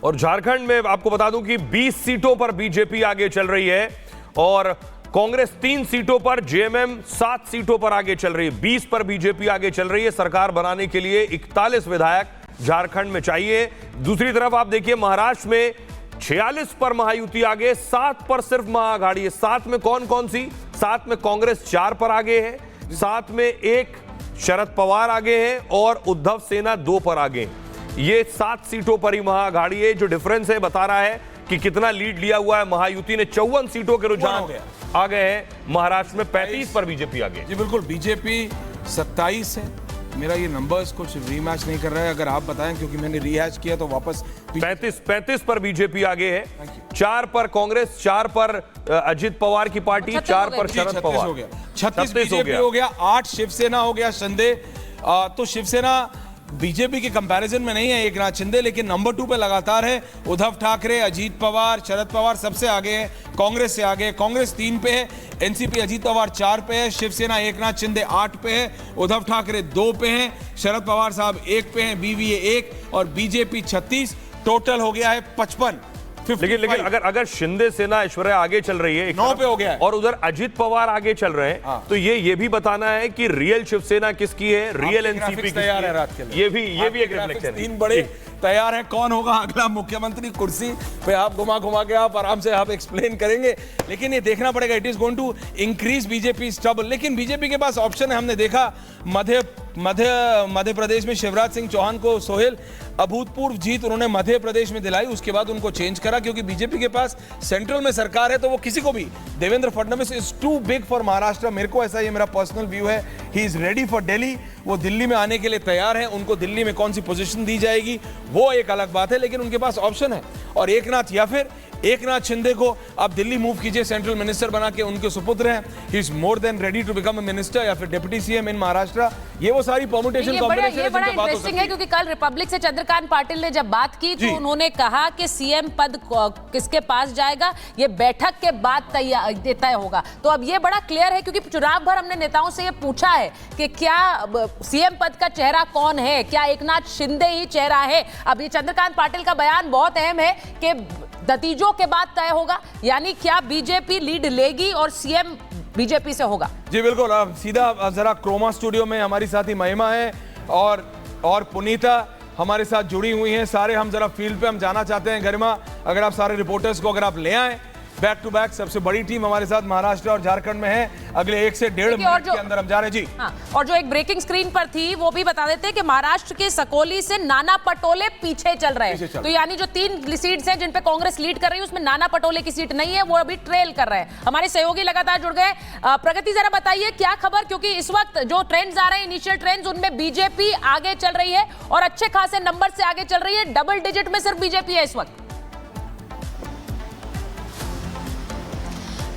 और झारखंड में आपको बता दूं कि 20 सीटों पर बीजेपी आगे चल रही है और कांग्रेस 3 सीटों पर, जेएमएम 7 सीटों पर आगे चल रही है। 20 पर बीजेपी आगे चल रही है। सरकार बनाने के लिए 41 विधायक झारखंड में चाहिए। दूसरी तरफ आप देखिए महाराष्ट्र में 46 पर महायुति आगे, 7 पर सिर्फ महाअघाड़ी है। 7 में कौन कौन सी? 7 में कांग्रेस 4 पर आगे है, 7 में 1 शरद पवार आगे हैं और उद्धव सेना 2 पर आगे हैं। ये 7 सीटों पर ही महाअघाड़ी है। जो डिफरेंस है बता रहा है कि कितना लीड लिया हुआ है। महायुति ने 54 सीटों के रुझान आ गए हैं। महाराष्ट्र में 35 पर बीजेपी आगे। जी बिल्कुल, बीजेपी 27 है। मेरा ये नंबर्स कुछ रीमैच नहीं कर रहा है, अगर आप बताएं, क्योंकि मैंने रीहैच किया तो वापस 35 पर बीजेपी आगे है। 4 पर कांग्रेस, 4 पर अजित पवार की पार्टी, 4 पर शरद पवार। 36 बीजेपी हो गया, 8 शिवसेना हो गया, शिंदे। तो शिवसेना बीजेपी के कंपैरिजन में नहीं है एक नाथ शिंदे, लेकिन नंबर 2 पे लगातार है। उद्धव ठाकरे, अजीत पवार, शरद पवार सबसे आगे है, कांग्रेस से आगे। कांग्रेस 3 पे है, एनसीपी अजीत पवार 4 पे है, शिवसेना एक नाथ शिंदे 8 पे है, उद्धव ठाकरे 2 पे हैं, शरद पवार साहब 1 पे हैं, बीवीए 1 और बीजेपी 36। टोटल हो गया है 55। लेकिन अगर शिंदे सेना ऐश्वर्या आगे चल रही है 9 पे हो गया है और उधर अजित पवार आगे चल रहे हैं, तो ये भी बताना है कि रियल शिवसेना किसकी है, रियल एनसीपी तैयार है रात के लिए। ये भी एक रिफ्लेक्शन है। 3 बड़े तैयार है। कौन होगा अगला मुख्यमंत्री? कुर्सी पे आप घुमा के आप आराम से आप एक्सप्लेन करेंगे, लेकिन ये देखना पड़ेगा। It is going to increase BJP struggle. लेकिन बीजेपी के पास ऑप्शन है। हमने देखा मध्य प्रदेश में शिवराज सिंह चौहान को सोहेल अभूतपूर्व जीत उन्होंने मध्य प्रदेश में दिलाई, उसके बाद उनको चेंज करा, क्योंकि बीजेपी के पास सेंट्रल में सरकार है तो वो किसी को भी, Devendra Fadnavis is too big for Maharashtra. मेरे को ऐसा, ये मेरा पर्सनल व्यू है। He is ready for Delhi. वो दिल्ली में आने के लिए तैयार है। उनको दिल्ली में कौन सी पोजीशन दी जाएगी वो एक अलग बात है, लेकिन उनके पास ऑप्शन है। और एक नाथ शिंदे को आप दिल्ली मूव कीजिए, सेंट्रल मिनिस्टर बना के, उनके सुपुत्र हैं। He is more than ready to become a minister या फिर डिप्टी सीएम इन महाराष्ट्र। ये वो सारी परम्यूटेशन कॉम्बिनेशन ये बड़ा इंटरेस्टिंग है, क्योंकि कल रिपब्लिक से चंद्रकांत पाटिल ने जब बात की तो उन्होंने कहा कि सीएम पद किसके पास जाएगा ये बैठक के बाद तय होगा। तो अब ये बड़ा क्लियर है, क्योंकि चुनाव भर हमने नेताओं से ये पूछा है कि क्या सीएम पद का चेहरा कौन है, क्या एकनाथ शिंदे ही चेहरा है। अब ये चंद्रकांत पाटिल का बयान बहुत अहम है कि नतीजों के बाद तय होगा, यानी क्या बीजेपी लीड लेगी और सीएम बीजेपी से होगा। जी बिल्कुल। अब सीधा जरा क्रोमा स्टूडियो में हमारी साथी महिमा है और पुनीता हमारे साथ जुड़ी हुई हैं। सारे हम जरा फील्ड पे हम जाना चाहते हैं। गरिमा, अगर आप सारे रिपोर्टर्स को अगर आप ले आए बैक टू बैक, सबसे बड़ी टीम हमारे साथ महाराष्ट्र और झारखंड में है। अगले 1 से 1.5 मिनट के अंदर हम जा रहे हैं। जी हाँ, और जो एक ब्रेकिंग स्क्रीन पर थी वो भी बता देते हैं कि महाराष्ट्र के सकौली से नाना पटोले पीछे चल रहे हैं। तो यानी जो 3 सीट्स हैं जिन पे कांग्रेस लीड कर रही है, उसमें नाना पटोले की सीट नहीं है, वो अभी ट्रेल कर रहे हैं। हमारे सहयोगी लगातार जुड़ गए। प्रगति, जरा बताइए क्या खबर, क्योंकि इस वक्त जो ट्रेंड्स आ रहे हैं, इनिशियल ट्रेंड्स, उनमें बीजेपी आगे चल रही है और अच्छे खासे नंबर से आगे चल रही है। डबल डिजिट में सिर्फ बीजेपी है इस वक्त।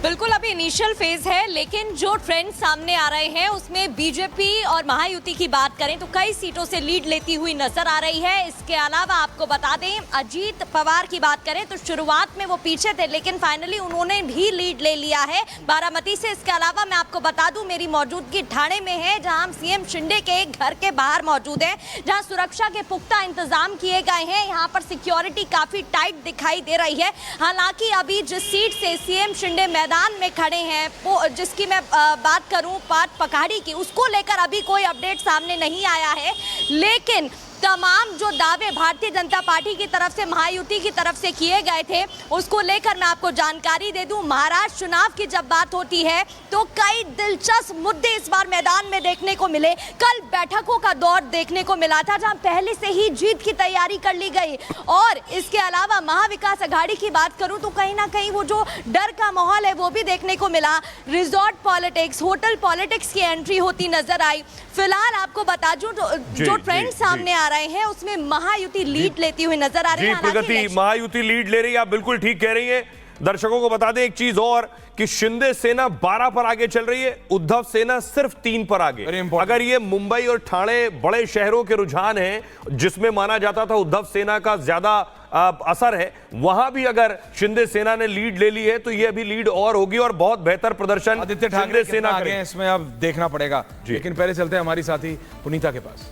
बिल्कुल, अभी इनिशियल फेज है, लेकिन जो ट्रेंड सामने आ रहे हैं उसमें बीजेपी और महायुति की बात करें तो कई सीटों से लीड लेती हुई नजर आ रही है। इसके अलावा आपको बता दें, अजीत पवार की बात करें तो शुरुआत में वो पीछे थे, लेकिन फाइनली उन्होंने भी लीड ले लिया है बारामती से। इसके अलावा मैं आपको बता दूं, मेरी मौजूदगी ठाणे में है, जहां हम सीएम शिंदे के घर के बाहर मौजूद हैं, जहां सुरक्षा के पुख्ता इंतजाम किए गए हैं। यहाँ पर सिक्योरिटी काफी टाइट दिखाई दे रही है। हालांकि अभी जिस सीट से सीएम शिंदे मैदान में खड़े हैं, वो जिसकी मैं बात करूं पाट पकाड़ी की, उसको लेकर अभी कोई अपडेट सामने नहीं आया है। लेकिन तमाम जो दावे भारतीय जनता पार्टी की तरफ से, महायुति की तरफ से किए गए थे, उसको लेकर मैं आपको जानकारी दे दूं। महाराष्ट्र चुनाव की जब बात होती है तो कई दिलचस्प मुद्दे इस बार मैदान में देखने को मिले। कल बैठकों का दौर देखने को मिला था, जहां पहले से ही जीत की तैयारी कर ली गई। और इसके अलावा महाविकास अघाड़ी की बात करूं तो कहीं ना कहीं वो जो डर का माहौल है वो भी देखने को मिला। रिजॉर्ट पॉलिटिक्स, होटल पॉलिटिक्स की एंट्री होती नजर आई। फिलहाल आपको बता दूं जो ट्रेंड सामने आ रहे हैं उसमें महायुति लीड लेती हुई नजर आ रही है। प्रगति, महायुति लीड ले रही है, आप बिल्कुल ठीक कह रही है। दर्शकों को बता दें एक चीज और कि शिंदे सेना 12 पर आगे चल रही है, उद्धव सेना सिर्फ 3 पर आगे। अगर ये मुंबई और ठाणे बड़े शहरों के रुझान हैं जिसमें माना जाता था उद्धव सेना का ज्यादा असर है, वहां भी अगर शिंदे सेना ने लीड ले ली है तो ये अभी लीड और होगी और बहुत बेहतर प्रदर्शन आदित्य ठाकरे सेना आगे हैं, इसमें अब देखना पड़ेगा। लेकिन पहले चलते हैं हमारी साथी पुनीता के पास।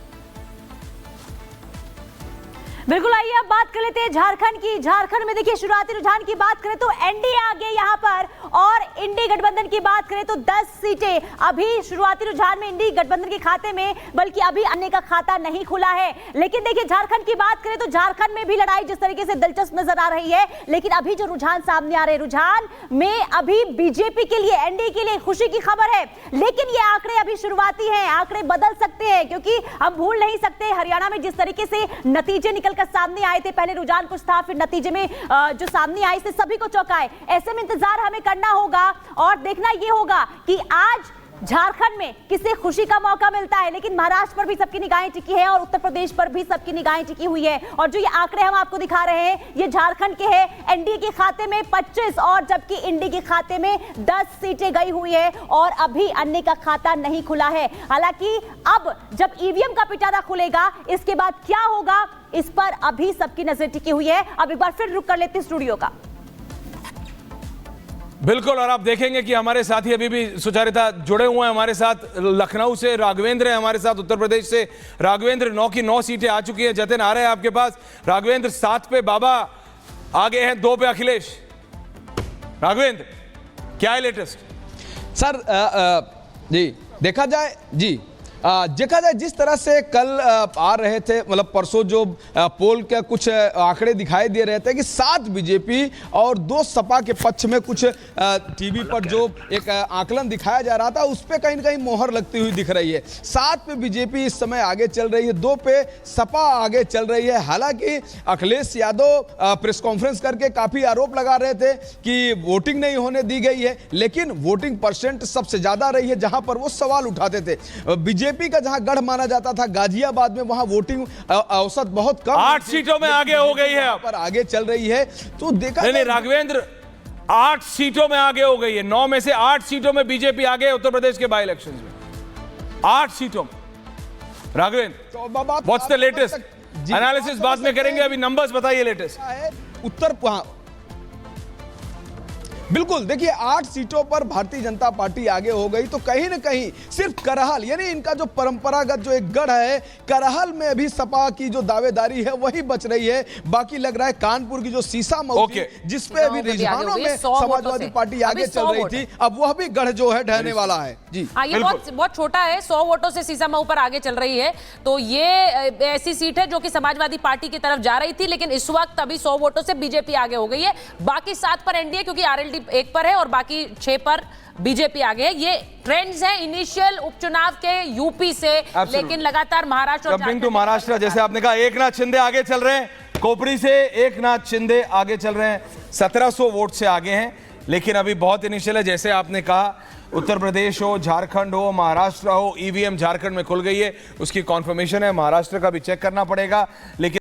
बिल्कुल, आइए अब बात कर लेते हैं झारखंड की। झारखंड में देखिए शुरुआती रुझान की बात करें तो एनडीए आगे यहाँ पर, और इंडी गठबंधन की बात करें तो 10 सीटें अभी शुरुआती रुझान में इंडी गठबंधन के खाते में, बल्कि अभी अन्य का खाता नहीं खुला है। लेकिन देखिए झारखंड की बात करें तो झारखंड में भी लड़ाई जिस तरीके से दिलचस्प नजर आ रही है, लेकिन अभी जो रुझान सामने आ रहे हैं, रुझान में अभी बीजेपी के लिए, एनडीए के लिए खुशी की खबर है। लेकिन ये आंकड़े अभी शुरुआती हैं, आंकड़े बदल सकते हैं, क्योंकि हम भूल नहीं सकते हरियाणा में जिस तरीके से नतीजे निकल कर सामने आए थे, पहले रुझान कुछ था, फिर नतीजे में जो सामने आए थे सभी को चौंकाए। ऐसे में इंतजार हमें करना होगा और देखना यह होगा कि आज झारखंड में किसे खुशी का मौका मिलता है। लेकिन महाराष्ट्र पर भी सबकी निगाहें टिकी है और उत्तर प्रदेश पर भी सबकी निगाहें टिकी हुई है। और जो ये आंकड़े हम आपको दिखा रहे हैं, ये झारखंड के हैं। एनडीए के खाते में 25 और जबकि इंडी के खाते में 10 सीटें गई हुई है और अभी अन्य का खाता नहीं खुला है। हालांकि अब जब ईवीएम का पिटारा खुलेगा, इसके बाद क्या होगा, इस पर अभी सबकी नजर टिकी हुई है। अब एक बार फिर रुक कर लेते हैं स्टूडियो का। बिल्कुल, और आप देखेंगे कि हमारे साथी अभी भी सुचारिता जुड़े हुए हैं हमारे साथ। लखनऊ से राघवेंद्र है हमारे साथ, उत्तर प्रदेश से राघवेंद्र। 9 की 9 सीटें आ चुकी हैं। जतिन आ रहे हैं आपके पास। राघवेंद्र 7 पे बाबा आगे हैं, 2 पे अखिलेश। राघवेंद्र, क्या है लेटेस्ट? सर जी देखा जाए जिस तरह से कल आ रहे थे, मतलब परसों जो पोल के कुछ आंकड़े दिखाई दे रहे थे कि 7 बीजेपी और 2 सपा के पक्ष में कुछ टीवी पर जो एक आकलन दिखाया जा रहा था, उस पर कहीं ना कहीं मोहर लगती हुई दिख रही है। 7 पे बीजेपी इस समय आगे चल रही है, 2 पे सपा आगे चल रही है। हालांकि अखिलेश यादव प्रेस कॉन्फ्रेंस करके काफी आरोप लगा रहे थे कि वोटिंग नहीं होने दी गई है, लेकिन वोटिंग परसेंट सबसे ज्यादा रही है। जहां पर वो सवाल उठाते थे, बीजेपी का जहां गढ़ माना जाता था गाजियाबाद में, वहां वोटिंग औसत बहुत कम, 8 सीटों में आगे हो गई है, पर आगे चल रही है। तो देखा नहीं राघवेंद्र, 8 सीटों में आगे हो गई है। 9 में से 8 सीटों में बीजेपी आगे है उत्तर प्रदेश के बाई इलेक्शन में। 8 सीटों में Raghavendra, what's the latest analysis बाद में करेंगे, अभी नंबर्स बताइए लेटेस्ट। उत्तर बिल्कुल, देखिए 8 सीटों पर भारतीय जनता पार्टी आगे हो गई, तो कहीं ना कहीं सिर्फ करहल, यानी इनका जो परंपरागत जो एक गढ़ है, करहल में अभी सपा की जो दावेदारी है वही बच रही है। बाकी लग रहा है कानपुर की जो सीसा मऊ जिसपे अभी रुझानों में समाजवादी पार्टी आगे चल रही थी, अब वह भी गढ़ जो है ढहने वाला है। जी ये बहुत छोटा है, 100 वोटों से सीसा मऊ पर आगे चल रही है। तो ये ऐसी सीट है जो कि समाजवादी पार्टी की तरफ जा रही थी, लेकिन इस वक्त अभी 100 वोटों से बीजेपी आगे हो गई है। बाकी 7 पर एनडीए, क्योंकि आरएलडी 1 पर है, और बाकी 6 पर बीजेपी आगे है। ये ट्रेंड्स हैं इनिशियल उपचुनाव के यूपी से, लेकिन लगातार महाराष्ट्र और महाराष्ट्र, जैसे आपने कहा, एकनाथ शिंदे आगे चल रहे हैं। कोपरी से एकनाथ शिंदे आगे चल रहे हैं, 1700 वोट से आगे हैं, लेकिन अभी बहुत इनिशियल है। जैसे आपने कहा, उत्तर प्रदेश हो, झारखंड हो, महाराष्ट्र हो, ईवीएम झारखंड में खुल गई है, उसकी कॉन्फर्मेशन है। महाराष्ट्र का भी चेक करना पड़ेगा, लेकिन